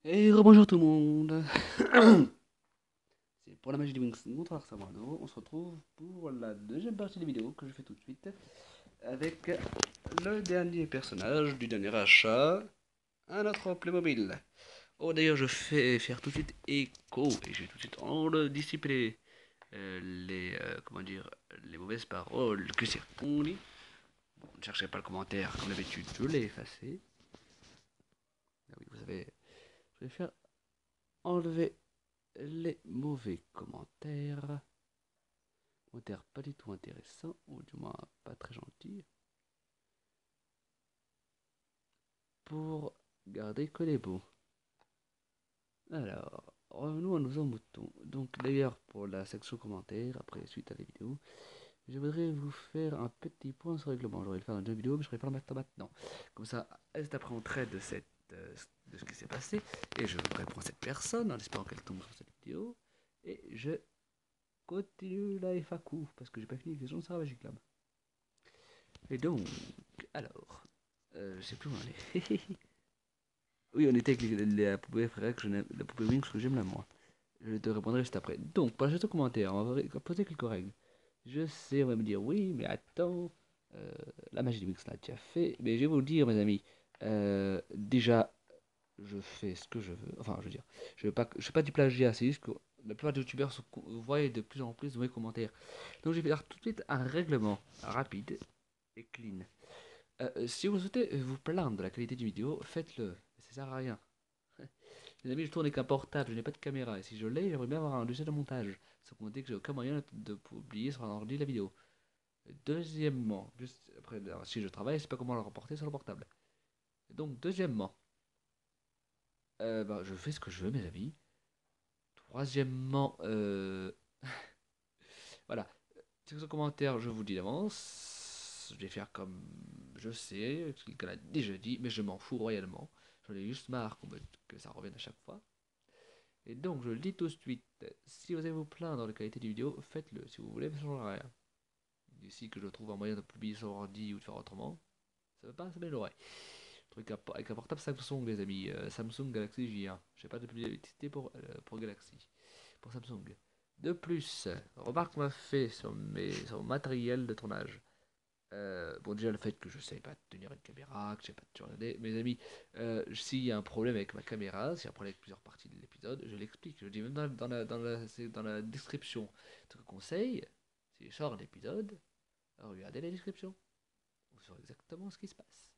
Et rebonjour tout le monde. C'est pour la magie du Wings contre Arsamano. On se retrouve pour la deuxième partie des vidéos que je fais tout de suite avec le dernier personnage du dernier achat, un autre Playmobil. Oh d'ailleurs je fais faire tout de suite écho et je vais tout de suite en dissiper comment dire les mauvaises paroles que c'est on dit. Bon, ne cherchez pas le commentaire comme d'habitude, je l'ai effacé. Ah oui, vous savez, je vais faire enlever les mauvais commentaires. Commentaires pas du tout intéressants, ou du moins pas très gentils, pour garder que les beaux. Alors, revenons à nos moutons. Donc d'ailleurs, pour la section commentaires, après suite à la vidéo, je voudrais vous faire un petit point sur le règlement. J'aurais le faire dans une vidéo, mais je ne pas le mettre maintenant. Comme ça, est après on traite de, de ce qui s'est passé, et je réponds à cette personne en espérant qu'elle tombe sur cette vidéo, et je continue la FAQ, parce que j'ai pas fini les questions de Sarah Magic Lab. Et donc, alors, je sais plus où on est. Oui, on était avec la poupée frère que je n'aime, la poupée Wings que j'aime la moins. Je te répondrai juste après. Donc, pour la gestion commentaire, on va poser quelques règles. Je sais, on va me dire oui, mais attends, euh, la magie du Wings l'a déjà fait. Mais je vais vous le dire, mes amis. Déjà, je fais ce que je veux. Enfin, je veux dire, je fais pas du plagiat, c'est juste que la plupart des youtubeurs voient de plus en plus de mes commentaires. Donc, je vais faire tout de suite un règlement rapide et clean. Si vous souhaitez vous plaindre de la qualité du vidéo, faites-le. Ça sert à rien. Les amis, je tourne avec un portable, je n'ai pas de caméra. Et si je l'ai, j'aimerais bien avoir un logiciel de montage. Sans compter que j'ai aucun moyen de publier sur un ordi la vidéo. Deuxièmement, juste après, si je travaille, je sais pas comment le reporter sur le portable. Donc, deuxièmement, je fais ce que je veux, mes amis. Troisièmement, voilà. Section commentaire, je vous dis d'avance. Je vais faire comme je sais, ce qu'elle a déjà dit, mais je m'en fous royalement. J'en ai juste marre que ça revienne à chaque fois. Et donc, je le dis tout de suite, si vous allez vous plaindre de la qualité du vidéo, faites-le. Si vous voulez, ça ne changera rien. D'ici que je trouve un moyen de publier sur ordi ou de faire autrement, ça ne va pas s'améliorer. Truc avec un portable Samsung, les amis. Samsung Galaxy J1. Je n'ai pas de publicité pour Galaxy. Pour Samsung. De plus, remarque m'a fait sur mon matériel de tournage. Bon, déjà le fait que je ne sais pas tenir une caméra, que je ne sais pas te regarder. Mes amis, s'il y a un problème avec ma caméra, s'il y a un problème avec plusieurs parties de l'épisode, je l'explique. Je dis même dans la description. Je te conseille, si je sors l'épisode, regardez la description. Vous saurez exactement ce qui se passe.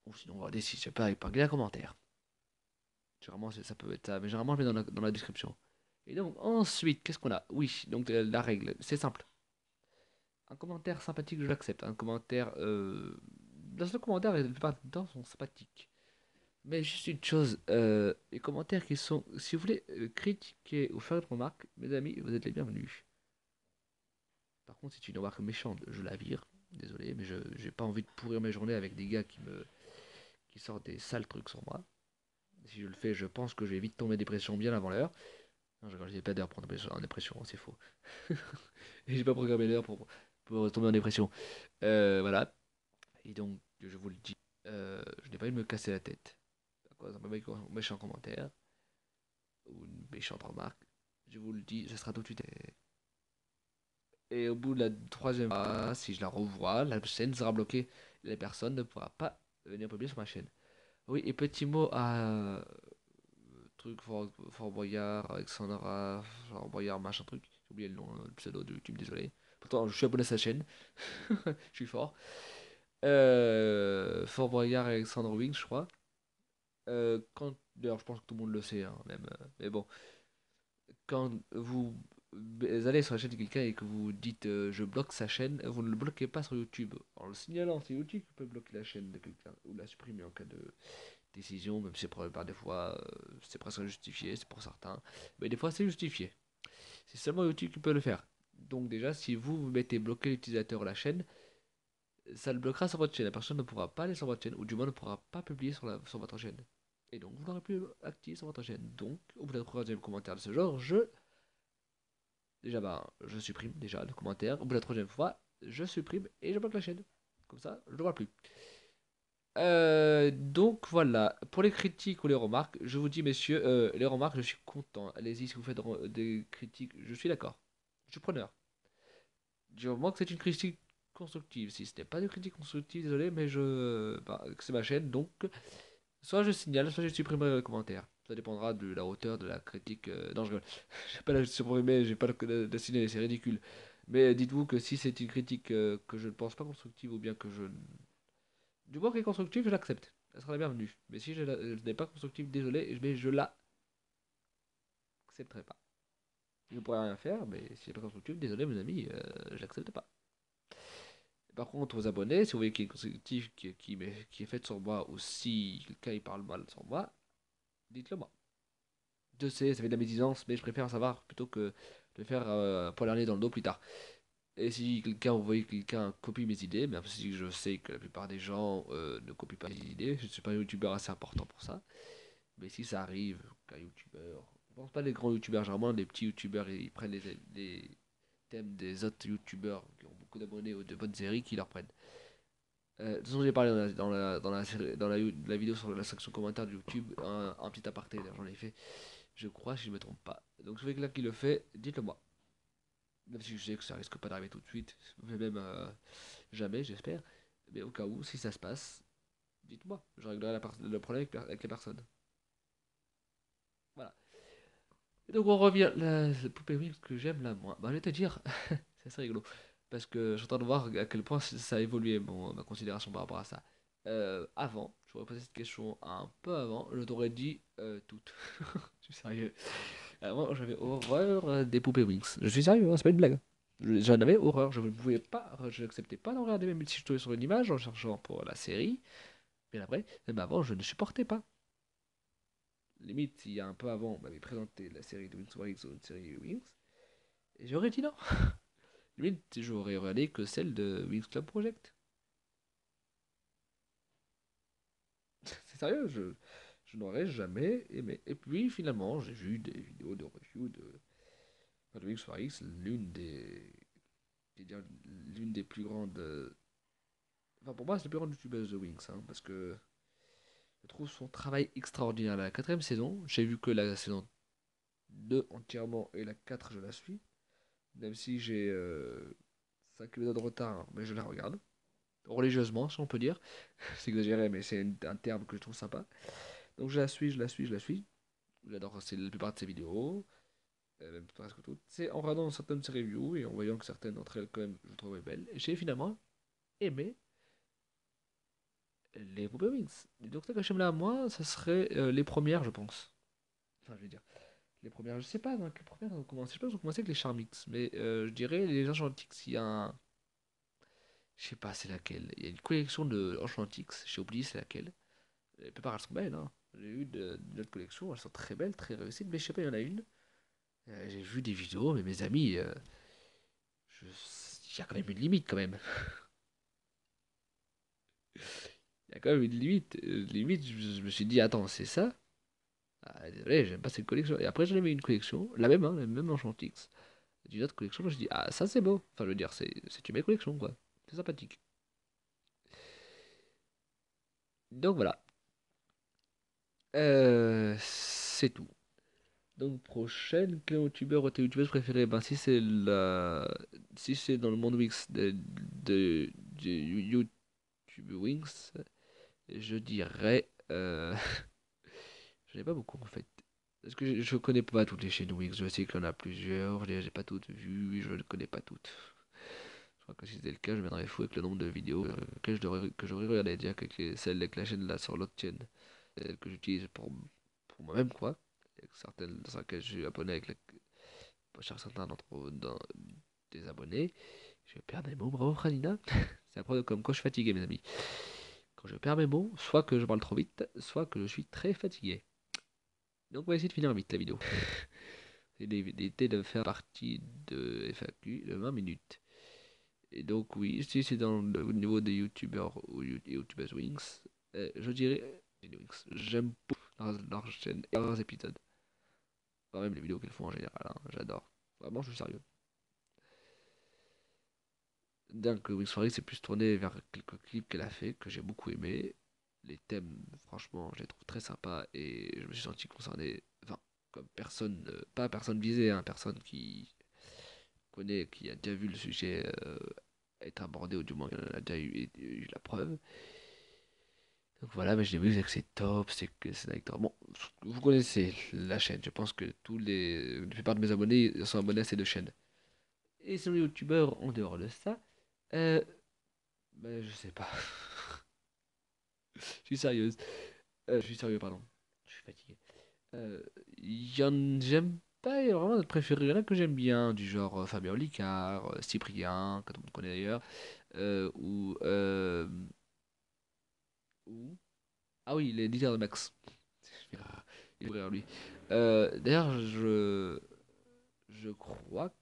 Ou sinon, regardez si je sais pas, épingler un commentaire. Généralement, ça peut être ça, mais généralement, je mets dans la description. Et donc, ensuite, qu'est-ce qu'on a? Oui, donc la règle, c'est simple. Un commentaire sympathique, je l'accepte. Un commentaire. Dans ce commentaire, la plupart du temps, sont sympathiques. Mais juste une chose, les commentaires qui sont. Si vous voulez critiquer ou faire une remarque, mes amis, vous êtes les bienvenus. Par contre, si c'est une remarque méchante, je la vire. Désolé, mais je j'ai pas envie de pourrir mes journées avec des gars qui sortent des sales trucs sur moi. Si je le fais, je pense que je vais vite tomber en dépression bien avant l'heure. Non, je n'ai pas d'heure pour tomber en dépression, c'est faux. Et j'ai pas programmé l'heure pour tomber en dépression. Voilà. Et donc, je vous le dis, je n'ai pas envie de me casser la tête. À cause d'un méchant commentaire ou une méchante remarque. Je vous le dis, ce sera tout de suite. Et au bout de la troisième fois, si je la revois, la chaîne sera bloquée. La personne ne pourra pas venir publier sur ma chaîne. Oui, et petit mot à truc Fort Boyard, Alexandra, Fort Boyard, machin truc. J'ai oublié le nom, le pseudo de YouTube, désolé. Pourtant, je suis abonné à sa chaîne. Je suis fort. Fort Boyard et Alexandre Wing, je crois. D'ailleurs, je pense que tout le monde le sait, hein, même. Mais bon, quand vous allez sur la chaîne de quelqu'un et que vous dites je bloque sa chaîne, vous ne le bloquez pas sur YouTube. En le signalant, c'est YouTube qui peut bloquer la chaîne de quelqu'un ou la supprimer en cas de décision, même si par des fois c'est presque injustifié, c'est pour certains. Mais des fois c'est justifié. C'est seulement YouTube qui peut le faire. Donc déjà, si vous mettez bloquer l'utilisateur à la chaîne, ça le bloquera sur votre chaîne. La personne ne pourra pas aller sur votre chaîne, ou du moins ne pourra pas publier sur votre chaîne. Et donc, vous n'aurez plus actif sur votre chaîne. Donc, au bout d'un troisième commentaire de ce genre, je supprime déjà le commentaire. Au bout de la troisième fois, je supprime et je bloque la chaîne. Comme ça, je ne le vois plus. Donc voilà, pour les critiques ou les remarques, je vous dis messieurs, les remarques, je suis content. Allez-y, si vous faites des critiques, je suis d'accord. Je suis preneur. Du moment que c'est une critique constructive. Si ce n'est pas une critique constructive, désolé, mais bah, c'est ma chaîne, donc soit je signale, soit je supprimerai le commentaire. Ça dépendra de la hauteur de la critique. Non, je rigole. Je vais pas la supprimer, j'ai pas la signaler, c'est ridicule. Mais dites-vous que si c'est une critique que je ne pense pas constructive ou bien que je du moment qu'elle est constructive, je l'accepte. Elle sera la bienvenue. Mais si je n'ai pas constructive, désolé, mais je l'accepterai pas. Je ne pourrais rien faire, mais si elle n'est pas constructive, désolé mes amis, je l'accepte pas. Par contre, aux abonnés, si vous voyez qu'il y a une constructive qui est faite sur moi, ou si quelqu'un il parle mal sur moi, dites-le moi. Je sais, ça fait de la médisance, mais je préfère savoir plutôt que de faire poignarder dans le dos plus tard. Et si quelqu'un, vous voyez que quelqu'un copie mes idées, même si je sais que la plupart des gens ne copient pas mes idées, je ne suis pas un youtubeur assez important pour ça. Mais si ça arrive qu'un youtubeur, je pense pas les grands youtubeurs, généralement les petits youtubeurs, ils prennent les thèmes des autres youtubeurs qui ont beaucoup d'abonnés ou de bonnes séries qui leur prennent. De toute façon, j'ai parlé dans la vidéo sur la section commentaires de YouTube, un petit aparté, d'ailleurs, j'en ai fait, je crois, si je ne me trompe pas. Donc, si vous quelqu'un qui le fait, dites-le moi. Même si je sais que ça risque pas d'arriver tout de suite, mais même jamais, j'espère. Mais au cas où, si ça se passe, dites-moi. Je réglerai le problème avec la personne. Voilà. Et donc, on revient. La poupée Wings que j'aime là, moi. Bah, je vais te dire, c'est assez rigolo. Parce que je suis en train de voir à quel point ça a évolué, ma considération par rapport à ça. Avant, je j'aurais posé cette question un peu avant, je t'aurais dit toutes. Je suis sérieux. Avant, j'avais horreur des poupées Wings. Je suis sérieux, hein, c'est pas une blague. J'en avais horreur, je ne pouvais pas, je n'acceptais pas d'en regarder, même si je tombais sur une image en cherchant pour la série. Mais après, même avant, je ne supportais pas. Limite, il y a un peu avant, on m'avait présenté la série de Wings Wings ou une série Wings, et j'aurais dit non. Limite, j'aurais regardé que celle de Wings Club Project. C'est sérieux, je n'aurais jamais aimé. Et puis finalement, j'ai vu des vidéos de review de Wings for X, l'une des plus grandes. Enfin, pour moi, c'est la plus grande youtubeuse de Wings, hein, parce que je trouve son travail extraordinaire. La quatrième saison, j'ai vu que la saison 2 entièrement et la 4 je la suis. Même si j'ai 5 épisodes de retard, hein, mais je la regarde. Religieusement, si on peut dire. C'est exagéré, mais c'est un terme que je trouve sympa. Donc je la suis, je la suis, je la suis. J'adore la plupart de ses vidéos, même presque toutes. C'est en regardant certaines de ses reviews et en voyant que certaines d'entre elles, quand même, je trouvais belles. J'ai finalement aimé les Poupées Wings. Et donc, ça que j'aime là, moi, ça serait les premières, je pense. Enfin, je vais dire. Les premières, je sais pas dans quelles premières ont commencé. Je sais pas, ils ont commencé avec les Charmix, mais je dirais les Enchantix. Il y a un. Je sais pas c'est laquelle. Il y a une collection de Enchantix, j'ai oublié c'est laquelle. La plupart elles sont belles, hein. J'ai eu d'autres collections, elles sont très belles, très réussies, mais je sais pas, il y en a une. J'ai vu des vidéos, mais mes amis, je- il y a quand même une limite quand même. Il y a quand même une limite. Limite, je me suis dit, attends, c'est ça? Ah, désolé, j'aime pas cette collection. Et après, j'en ai mis une collection, la même, hein, la même Enchantix. D'une autre collection, je me suis dit, ah, ça c'est beau. Enfin, je veux dire, c'est une belle collection, quoi. C'est sympathique. Donc voilà. C'est tout. Donc prochaine, quel youtubeur ou tes youtubeuses préférés? Ben si c'est dans le monde Wix de YouTube Wings, je dirais je n'ai pas beaucoup en fait. Parce que je connais pas toutes les chaînes Wix, je sais qu'il y en a plusieurs, je les ai pas toutes vues, je ne connais pas toutes. Je crois que si c'était le cas, je viendrais fou avec le nombre de vidéos que j'aurais regardé, déjà que celle avec la chaîne là sur l'autre chaîne, celle que j'utilise pour moi-même quoi. Et certaines dans lesquelles je suis abonné avec pas cher certains des abonnés. Je perds mes mots, bravo Franina. C'est un problème comme quand je suis fatigué, mes amis. Quand je perds mes mots, soit que je parle trop vite, soit que je suis très fatigué. Donc on va essayer de finir vite la vidéo. C'est d'éviter de faire partie de FAQ de 20 minutes. Et donc oui, si c'est dans le au niveau des youtubeurs ou youtubers Wings, je dirais Wings. J'aime beaucoup leur chaîne et leurs épisodes. Enfin, même les vidéos qu'elles font en général, hein, j'adore. Vraiment, je suis sérieux. Donc Wings for X c'est plus tourné vers quelques clips qu'elle a fait, que j'ai beaucoup aimé. Les thèmes, franchement, je les trouve très sympas et je me suis senti concerné, enfin, comme personne, pas personne visée, hein, personne qui connaît, qui a déjà vu le sujet être abordé, ou du moins qui en a déjà eu la preuve. Donc voilà, mais je l'ai vu, c'est que c'est top, c'est que c'est acteur. Bon, vous connaissez la chaîne, je pense que la plupart de mes abonnés sont abonnés à ces deux chaînes. Et sur les youtubeurs, en dehors de ça, euh, ben, je sais pas. Je suis sérieuse. Je suis sérieux, pardon. Je suis fatigué. Euh, J'aime pas vraiment de préféré. Il y en a que j'aime bien, du genre Fabien Olicard, Cyprien, que tout le monde connaît d'ailleurs. euh, ou, euh, ou- Ah oui, l'éditeur de Max. Il est derrière lui. D'ailleurs, je crois.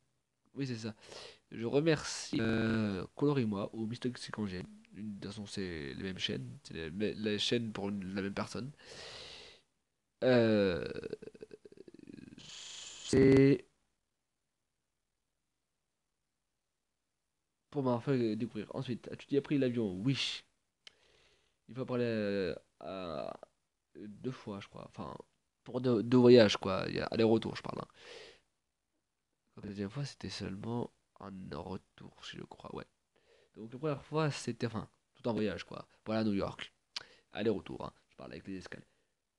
Oui, c'est ça. Je remercie Colorimois ou Mister Congé. De toute façon, c'est les mêmes chaînes. C'est les chaînes pour la même personne. Euh, c'est pour m'avoir fait découvrir. Ensuite, as-tu déjà pris l'avion? Oui. Il faut parler à deux fois, je crois. Enfin, pour deux voyages, quoi. Il y a aller-retour, je parle, hein. La deuxième fois, c'était seulement un retour, si je crois, ouais. Donc la première fois, c'était, enfin, tout un voyage, quoi. Pour aller à New York. Aller-retour, hein. Je parle avec les escales.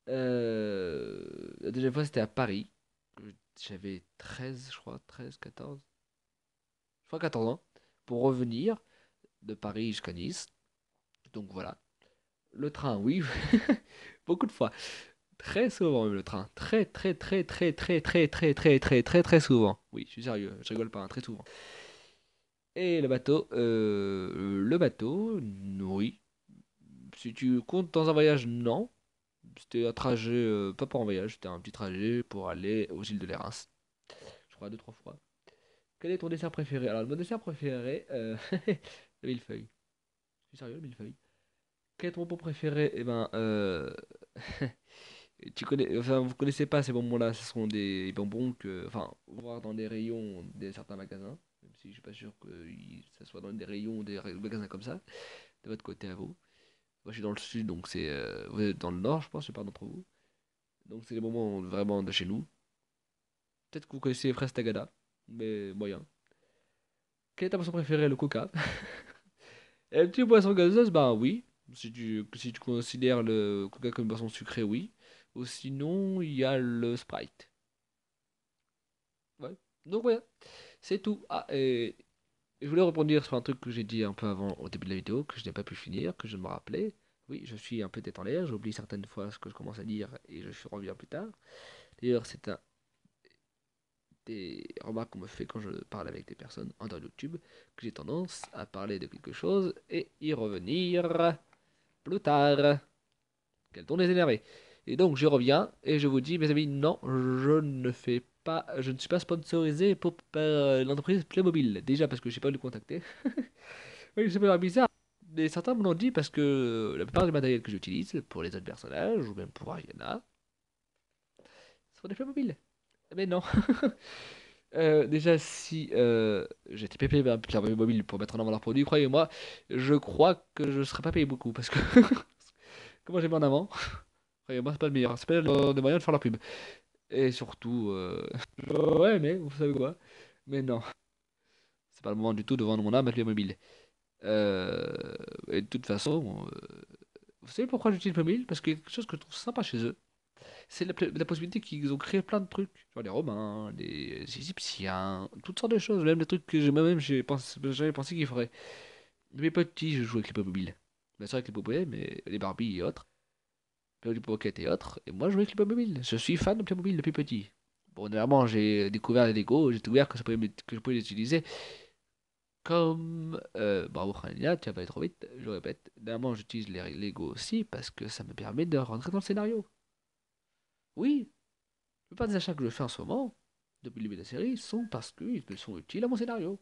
La deuxième fois, c'était à Paris. J'avais 13, je crois, 13, 14. Je crois 14 ans. Pour revenir de Paris jusqu'à Nice. Donc voilà. Le train, oui. Beaucoup de fois. Très souvent même le train. Très très très très très très très très très très très souvent. Oui, je suis sérieux, je rigole pas, hein, très souvent. Et le bateau, oui. Si tu comptes dans un voyage, non. C'était un trajet, pas pour un voyage, c'était un petit trajet pour aller aux îles de l'Érins. Je crois deux, trois fois. Quel est ton dessert préféré? Alors, mon dessert préféré, le millefeuille. Je suis sérieux, le millefeuille. Quel est ton bonbon préféré? Eh ben, enfin, vous connaissez pas ces bonbons-là, ce sont des bonbons que, enfin, voir dans des rayons de certains magasins, même si je suis pas sûr que ça soit dans des rayons des magasins comme ça, de votre côté à vous. Moi, je suis dans le sud, donc vous êtes dans le nord, je pense, je pas d'entre vous. Donc, c'est les bonbons vraiment de chez nous. Peut-être que vous connaissez les fraises Tagada, mais moyen. Quelle est ta boisson préférée? Le coca. Et la petite boisson gazeuse, bah oui. Si tu considères le coca comme une boisson sucrée, oui. Ou sinon, il y a le Sprite. Ouais. Donc, ouais. C'est tout. Ah, et je voulais rebondir sur un truc que j'ai dit un peu avant au début de la vidéo, que je n'ai pas pu finir, que je me rappelais. Oui, je suis un peu tête en l'air, j'oublie certaines fois ce que je commence à dire et je suis reviens plus tard. D'ailleurs, c'est un des remarques qu'on me fait quand je parle avec des personnes en dehors de YouTube, que j'ai tendance à parler de quelque chose et y revenir plus tard. Quel ton les énervé. Et donc, je reviens et je vous dis, mes amis, non, je ne suis pas sponsorisé par l'entreprise Playmobil. Déjà parce que je sais pas où le contacter. Oui, c'est pas bizarre. Mais certains me l'ont dit parce que la plupart du matériel que j'utilise pour les autres personnages, ou même pour Ariana, sont des Playmobil. Mais non. Déjà, si j'étais payé par Playmobil pour mettre en avant leurs produits, croyez-moi, je crois que je ne serais pas payé beaucoup parce que comment j'ai mis en avant, croyez-moi, c'est pas le meilleur. C'est pas le moyen de faire la pub. Et surtout, ouais, mais vous savez quoi? Mais non, c'est pas le moment du tout de vendre mon âme à Playmobil. Et de toute façon, vous savez pourquoi j'utilise Playmobil? Parce que quelque chose que je trouve sympa chez eux, c'est la possibilité qu'ils ont créé plein de trucs. Genre les Romains, les Égyptiens, toutes sortes de choses, même des trucs que moi-même j'avais pensé qu'ils feraient. Depuis petit, je jouais avec les Playmobil. Bien sûr avec les poupées, mais les Barbie et autres, les Pocket et autres. Et moi, je jouais avec les Playmobil. Je suis fan de Playmobil depuis petit. Bon, dernièrement, j'ai découvert les Lego, j'ai découvert que je pouvais les utiliser comme. Bravo, Khalia, tu vas pas aller trop vite, je répète. Dernièrement, j'utilise les Lego aussi parce que ça me permet de rentrer dans le scénario. Oui, la plupart des achats que je fais en ce moment, depuis le début de la série, sont parce qu'ils me sont utiles à mon scénario.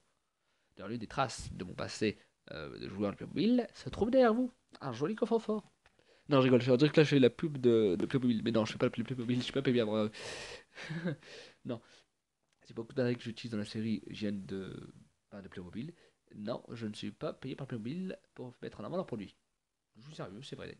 D'ailleurs, l'une des traces de mon passé de joueur de Playmobil se trouve derrière vous. Un joli coffre-fort. Non, je rigole, je vais dire que là je fais la pub de Playmobil. Mais non, je fais pas la pub de Playmobil, je suis pas payé à Non, c'est beaucoup de matériel que j'utilise dans la série viennent de Playmobil. Non, je ne suis pas payé par Playmobil pour mettre en avant leurs produits. Je suis sérieux, c'est vrai.